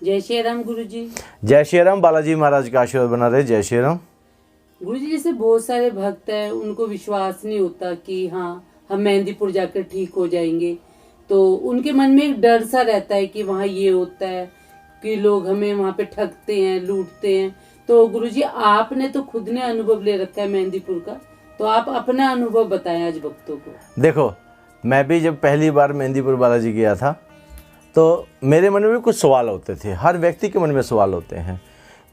जय श्री राम गुरुजी। जय श्री राम। बालाजी महाराज का आशीर्वाद बना रहे। जय श्री राम। गुरुजी, जैसे बहुत सारे भक्त हैं, उनको विश्वास नहीं होता कि हाँ हम मेहंदीपुर जाकर ठीक हो जाएंगे, तो उनके मन में एक डर सा रहता है कि वहाँ ये होता है कि लोग हमें वहाँ पे ठगते हैं, लूटते हैं। तो गुरुजी, आपने तो खुद ने अनुभव ले रखा है मेहंदीपुर का, तो आप अपना अनुभव बताएं आज भक्तों को। देखो, मैं भी जब पहली बार मेहंदीपुर बालाजी गया था तो मेरे मन में भी कुछ सवाल होते थे। हर व्यक्ति के मन में सवाल होते हैं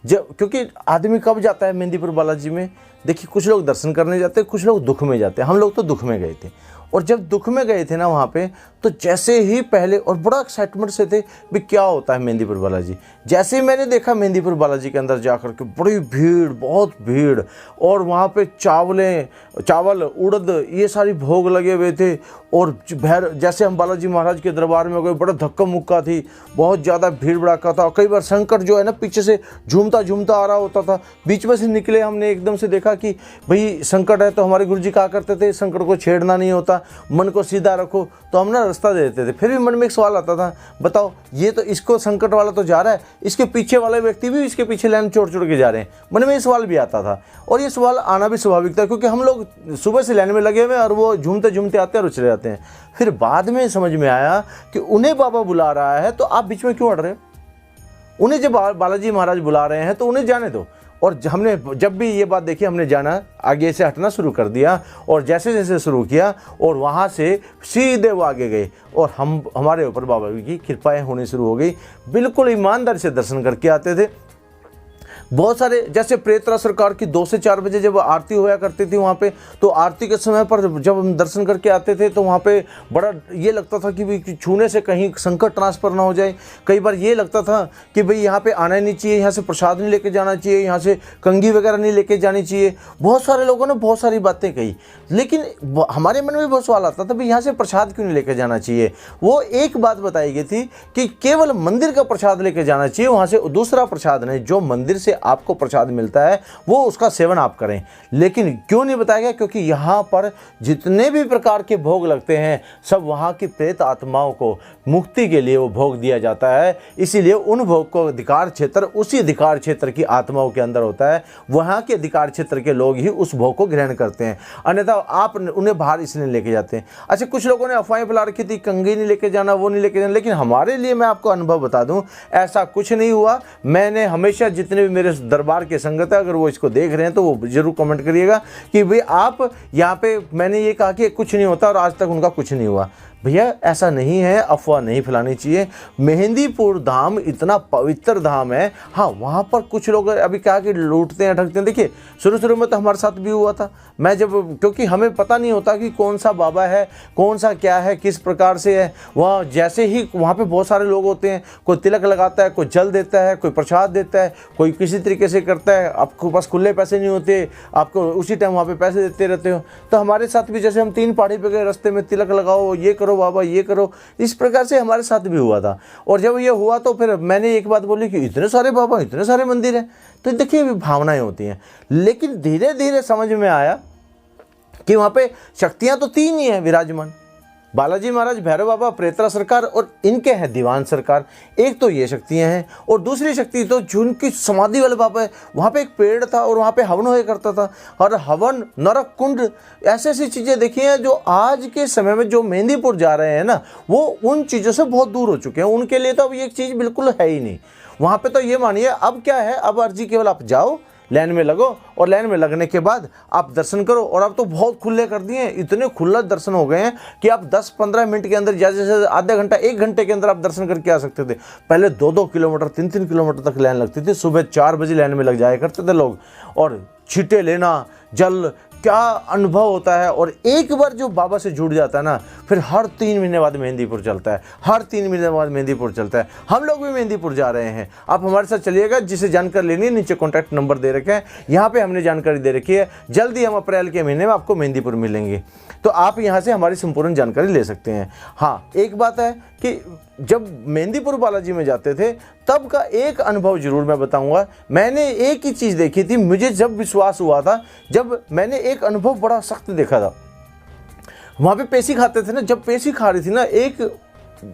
जब, क्योंकि आदमी कब जाता है मेहंदीपुर बालाजी में। देखिए, कुछ लोग दर्शन करने जाते हैं, कुछ लोग दुख में जाते हैं। हम लोग तो दुख में गए थे, और जब दुख में गए थे ना वहाँ पे, तो जैसे ही पहले और बड़ा एक्साइटमेंट से थे भी क्या होता है मेहंदीपुर बालाजी। जैसे ही मैंने देखा मेहंदीपुर बालाजी के अंदर जाकर के बड़ी भीड़, बहुत भीड़, और वहाँ पे चावल उड़द ये सारी भोग लगे हुए थे। और जैसे हम बालाजी महाराज के दरबार में गए, बड़ा धक्का मुक्का थी, बहुत ज़्यादा भीड़ भड़ाका था। कई बार शंकर जो है ना पीछे से झूमता झूमता आ रहा होता था। बीच में से निकले, हमने एकदम से देखा कि भाई संकट है, तो हमारे गुरुजी कहा करते थे संकट को छेड़ना नहीं होता, मन को सीधा रखो। तो हम ना रास्ता दे देते थे। फिर भी मन में एक सवाल आता था, बताओ ये तो इसको संकट वाला तो जा रहा है, इसके पीछे वाले व्यक्ति भी इसके पीछे लाइन छोड़ छोड़ के जा रहे हैं। मन में ये सवाल भी आता था, और ये सवाल आना भी स्वाभाविक था, क्योंकि हम लोग सुबह से लाइन में लगे हुए हैं और वो झूमते झूमते आते हैं और चले जाते हैं। फिर बाद में समझ में आया कि उन्हें बाबा बुला रहा है, तो आप बीच में क्यों अड़ रहे हो? उन्हें जब बालाजी महाराज बुला रहे हैं तो उन्हें जाने दो। और हमने जब भी ये बात देखी, हमने जाना आगे से हटना शुरू कर दिया, और जैसे जैसे शुरू किया और वहाँ से सीधे वो आगे गए, और हमारे ऊपर बाबा की कृपाएं होनी शुरू हो गई। बिल्कुल ईमानदारी से दर्शन करके आते थे। बहुत सारे, जैसे प्रेतरा सरकार की 2 से 4 बजे जब आरती होया करती थी वहाँ पे, तो आरती के समय पर जब हम दर्शन करके आते थे तो वहाँ पे बड़ा ये लगता था कि भाई छूने से कहीं संकट ट्रांसफ़र ना हो जाए। कई बार ये लगता था कि भाई यहाँ पे आना ही नहीं चाहिए, यहाँ से प्रसाद नहीं लेके जाना चाहिए, यहाँ से कंघी वगैरह नहीं लेके जानी चाहिए। बहुत सारे लोगों ने बहुत सारी बातें कही, लेकिन हमारे मन में बहुत सवाल आता था भाई यहाँ से प्रसाद क्यों नहीं लेके जाना चाहिए। वो एक बात बताई गई थी कि केवल मंदिर का प्रसाद लेके जाना चाहिए, वहाँ से दूसरा प्रसाद नहीं, जो मंदिर से आपको प्रसाद मिलता है वो उसका सेवन आप करें। लेकिन क्यों नहीं बताया गया? क्योंकि यहाँ पर जितने भी प्रकार के भोग लगते हैं, सब वहाँ की प्रेत आत्माओं को मुक्ति के लिए वो भोग दिया जाता है। इसीलिए उन भोग को अधिकार क्षेत्र, उसी अधिकार क्षेत्र की आत्माओं के अंदर होता है। वहाँ के अधिकार क्षेत्र के लोग ही उस भोग को ग्रहण करते हैं, अन्यथा आप उन्हें बाहर इसलिए लेके जाते हैं। अच्छा, कुछ लोगों ने अफवाहें फैला रखी थी, कंघी नहीं लेके जाना, वो नहीं लेके जाना, लेकिन हमारे लिए मैं आपको अनुभव बता दूं, ऐसा कुछ नहीं हुआ। मैंने हमेशा, जितने भी मेरे दरबार के संगत है, अगर वो इसको देख रहे हैं तो वो जरूर कमेंट करिएगा कि भाई आप यहाँ पे, मैंने ये कहा कि कुछ नहीं होता, और आज तक उनका कुछ नहीं हुआ। भैया ऐसा नहीं है, अफवाह नहीं फैलानी चाहिए। मेहंदीपुर धाम इतना पवित्र धाम है। हाँ, वहाँ पर कुछ लोग अभी क्या कि लूटते हैं, ठगते हैं। देखिए, शुरू शुरू में तो हमारे साथ भी हुआ था। मैं जब, क्योंकि हमें पता नहीं होता कि कौन सा बाबा है, कौन सा क्या है, किस प्रकार से है। वहाँ जैसे ही वहाँ पे बहुत सारे लोग होते हैं, कोई तिलक लगाता है, कोई जल देता है, कोई प्रसाद देता है, कोई किसी तरीके से करता है। आपके पास खुले पैसे नहीं होते, आपको उसी टाइम वहाँ पे पैसे देते रहते हो। तो हमारे साथ भी, जैसे हम 3 पहाड़ी पे गए, रास्ते में तिलक लगाओ, ये करो बाबा, ये करो, इस प्रकार से हमारे साथ भी हुआ था। और जब ये हुआ तो फिर मैंने एक बात बोली कि इतने सारे बाबा, इतने सारे मंदिर हैं। तो देखिए, भावनाएं होती हैं। लेकिन धीरे धीरे समझ में आया कि वहाँ पे शक्तियाँ तो 3 ही हैं विराजमान, बालाजी महाराज, भैरव बाबा, प्रेतरा सरकार, और इनके हैं दीवान सरकार। एक तो ये शक्तियां हैं, और दूसरी शक्ति तो जिनकी समाधि वाले बाबा है, वहाँ पे एक पेड़ था और वहाँ पे हवन होया करता था, और हवन, नरक कुंड, ऐसी ऐसी चीज़ें देखी हैं जो आज के समय में जो मेहंदीपुर जा रहे हैं ना, वो उन चीज़ों से बहुत दूर हो चुके हैं। उनके लिए तो अब ये चीज़ बिल्कुल है ही नहीं। वहाँ पर तो ये मानिए, अब क्या है, अब अर्जी केवल आप जाओ, लाइन में लगो, और लाइन में लगने के बाद आप दर्शन करो। और अब तो बहुत खुले कर दिए हैं, इतने खुला दर्शन हो गए हैं कि आप 10-15 मिनट के अंदर, जैसे आधा घंटा, 1 घंटे के अंदर आप दर्शन करके आ सकते थे। पहले 2-2 किलोमीटर, 3-3 किलोमीटर तक लाइन लगती थी। सुबह 4 बजे लाइन में लग जाया करते थे लोग, और छींटे लेना, जल, क्या अनुभव होता है। और एक बार जो बाबा से जुड़ जाता है ना, फिर हर 3 महीने बाद मेहंदीपुर चलता है, हर 3 महीने बाद मेहंदीपुर चलता है। हम लोग भी मेहंदीपुर जा रहे हैं, आप हमारे साथ चलिएगा। जिसे जानकारी लेनी है, नीचे कॉन्टैक्ट नंबर दे रखे हैं, यहाँ पे हमने जानकारी दे रखी है। जल्दी हम अप्रैल के महीने में आपको मेहंदीपुर मिलेंगे, तो आप यहाँ से हमारी संपूर्ण जानकारी ले सकते हैं। हाँ, एक बात है कि जब मेहंदीपुर बालाजी में जाते थे तब का एक अनुभव जरूर मैं बताऊंगा। मैंने एक ही चीज़ देखी थी, मुझे जब विश्वास हुआ था, जब मैंने एक अनुभव बड़ा सख्त देखा था। वहाँ पे पेशी खाते थे ना, जब पेशी खा रही थी ना, एक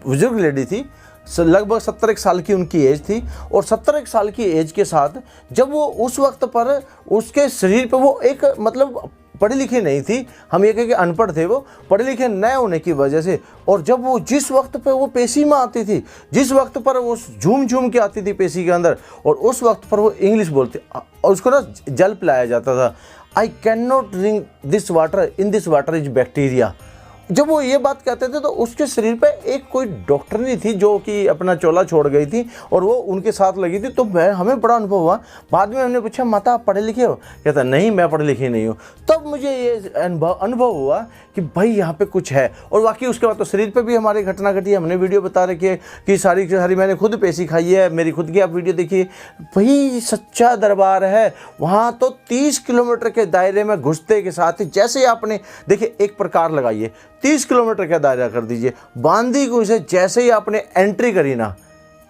बुजुर्ग लेडी थी, लगभग 70 साल की उनकी एज थी। और 70 साल की एज के साथ जब वो उस वक्त पर उसके शरीर पे वो एक मतलब पढ़ी लिखी नहीं थी, हम ये कहें कि अनपढ़ थे, वो पढ़े लिखे न होने की वजह से। और जब वो जिस वक्त पे वो पेशी में आती थी, जिस वक्त पर वो झूम झूम के आती थी पेशी के अंदर, और उस वक्त पर वो इंग्लिश बोलती और उसको ना जल पिलाया जाता था। I can not drink this water, in this water is bacteria. जब वो ये बात कहते थे तो उसके शरीर पे एक कोई डॉक्टर नहीं थी जो कि अपना चोला छोड़ गई थी और वो उनके साथ लगी थी। तो हमें बड़ा अनुभव हुआ। बाद में हमने पूछा माता आप पढ़े लिखे हो? कहता नहीं मैं पढ़े लिखे नहीं हूँ। तब मुझे ये अनुभव हुआ कि भाई यहाँ पे कुछ है। और वाकई उसके बाद तो शरीर पे भी हमारी घटना घटी, हमने वीडियो बता रखी है कि सारी की सारी मैंने खुद पेशी खाई है, मेरी खुद की आप वीडियो देखिए। भाई सच्चा दरबार है वहाँ तो 30 किलोमीटर के दायरे में घुसते के साथ ही जैसे आपने देखिए एक प्रकार लगाइए, 30 किलोमीटर का दायरा कर दीजिए, बांदी को से जैसे ही आपने एंट्री करी ना,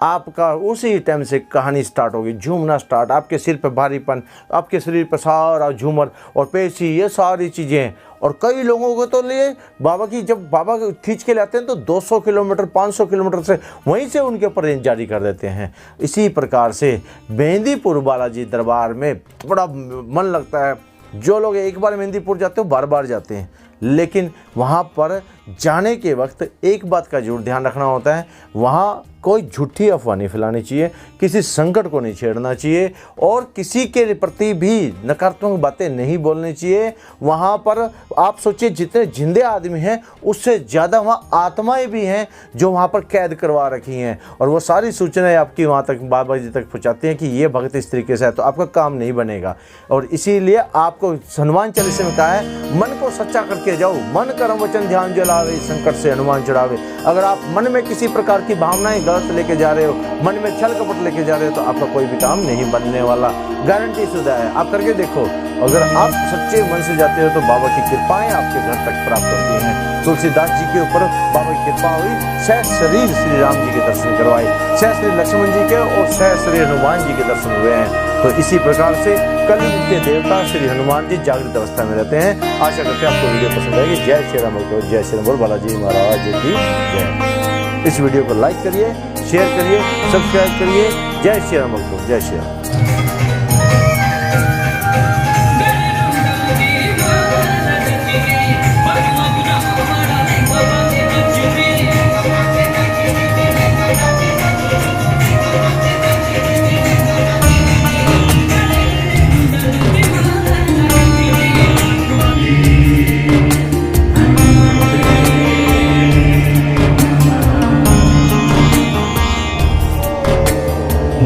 आपका उसी टाइम से कहानी स्टार्ट होगी, झूमना स्टार्ट। आपके सिर पे भारीपन, आपके शरीर पर सारा झूमर और पेशी, ये सारी चीज़ें। और कई लोगों को तो लिए बाबा की जब बाबा खींच के लाते हैं तो 200 किलोमीटर 500 किलोमीटर से वहीं से उनके ऊपर रेंज जारी कर देते हैं। इसी प्रकार से मेहंदीपुर बालाजी दरबार में बड़ा मन लगता है। जो लोग एक बार मेहंदीपुर जाते हो बार बार जाते हैं, लेकिन वहाँ पर जाने के वक्त एक बात का जरूर ध्यान रखना होता है, वहाँ कोई झूठी अफवाह नहीं फैलानी चाहिए, किसी संकट को नहीं छेड़ना चाहिए और किसी के प्रति भी नकारात्मक बातें नहीं बोलनी चाहिए। वहाँ पर आप सोचिए जितने जिंदे आदमी हैं उससे ज़्यादा वहाँ आत्माएं भी हैं जो वहाँ पर कैद करवा रखी हैं, और वो सारी सूचनाएं आपकी वहाँ तक बाबा जी तक पहुँचाती हैं कि ये भक्त इस तरीके से है, तो आपका काम नहीं बनेगा। और इसीलिए आपको हनुमान चालीसा में कहा है मन को सच्चा करके जाओ, मन कर्म वचन ध्यान जलावे, संकट से हनुमान चढ़ावे। अगर आप मन में किसी प्रकार की भावनाएं गलत लेके जा रहे हो, मन में छल कपट लेके जा रहे हो, तो आपका कोई भी काम नहीं बनने वाला, गारंटी शुदा है। आप करके देखो, अगर आप सच्चे मन से जाते हो तो बाबा की कृपाएं आपके घर तक प्राप्त होती हैं। तुलसीदास जी के ऊपर बाबा की कृपा हुई, सह शरीर श्री राम जी के दर्शन करवाए, सह श्री लक्ष्मण जी के और सह श्री हनुमान जी के दर्शन हुए हैं। तो इसी प्रकार से कलयुग के देवता श्री हनुमान जी जागृत अवस्था में रहते हैं। आशा करते हैं आपको वीडियो पसंद आएगी। जय श्री राम, जय श्री राम, बोल बालाजी महाराज की जय। इस वीडियो को लाइक करिए, शेयर करिए, सब्सक्राइब करिए। जय श्री राम, जय श्री राम।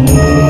Oh